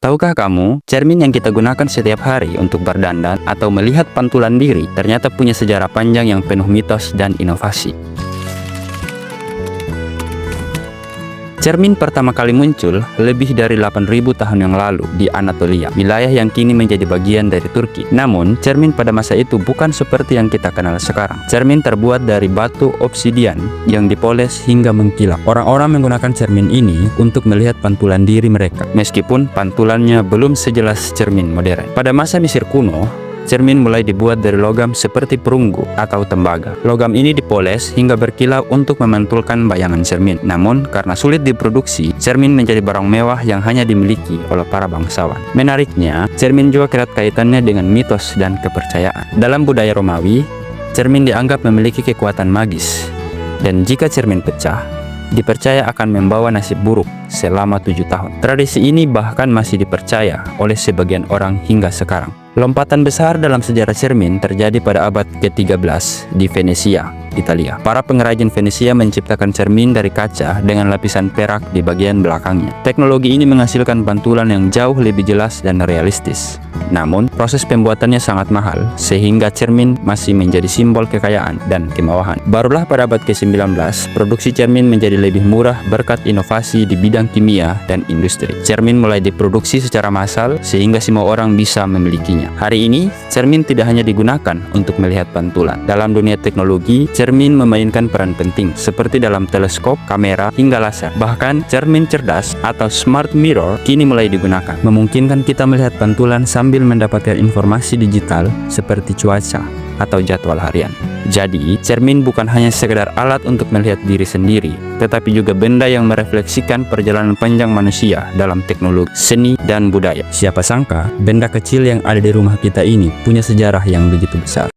Tahukah kamu, cermin yang kita gunakan setiap hari untuk berdandan atau melihat pantulan diri ternyata punya sejarah panjang yang penuh mitos dan inovasi. Cermin pertama kali muncul lebih dari 8.000 tahun yang lalu di Anatolia, wilayah yang kini menjadi bagian dari Turki. Namun, cermin pada masa itu bukan seperti yang kita kenal sekarang. Cermin terbuat dari batu obsidian yang dipoles hingga mengkilap. Orang-orang menggunakan cermin ini untuk melihat pantulan diri mereka, meskipun pantulannya belum sejelas cermin modern. Pada masa Mesir kuno, cermin mulai dibuat dari logam seperti perunggu atau tembaga. Logam ini dipoles hingga berkilau untuk memantulkan bayangan cermin. Namun, karena sulit diproduksi, cermin menjadi barang mewah yang hanya dimiliki oleh para bangsawan. Menariknya, cermin juga erat kaitannya dengan mitos dan kepercayaan. Dalam budaya Romawi, cermin dianggap memiliki kekuatan magis. Dan jika cermin pecah, dipercaya akan membawa nasib buruk selama 7 tahun. Tradisi ini bahkan masih dipercaya oleh sebagian orang hingga sekarang. Lompatan besar dalam sejarah cermin terjadi pada abad ke-13 di Venesia, Italia. Para pengrajin Venesia menciptakan cermin dari kaca dengan lapisan perak di bagian belakangnya. Teknologi ini menghasilkan pantulan yang jauh lebih jelas dan realistis. Namun, proses pembuatannya sangat mahal, sehingga cermin masih menjadi simbol kekayaan dan kemewahan. Barulah pada abad ke-19, produksi cermin menjadi lebih murah berkat inovasi di bidang kimia dan industri. Cermin mulai diproduksi secara massal, sehingga semua orang bisa memilikinya. Hari ini, cermin tidak hanya digunakan untuk melihat pantulan. Dalam dunia teknologi, cermin memainkan peran penting, seperti dalam teleskop, kamera, hingga laser. Bahkan, cermin cerdas atau smart mirror kini mulai digunakan, memungkinkan kita melihat pantulan sambil mendapatkan informasi digital seperti cuaca atau jadwal harian. Jadi, cermin bukan hanya sekedar alat untuk melihat diri sendiri, tetapi juga benda yang merefleksikan perjalanan panjang manusia dalam teknologi, seni, dan budaya. Siapa sangka, benda kecil yang ada di rumah kita ini punya sejarah yang begitu besar.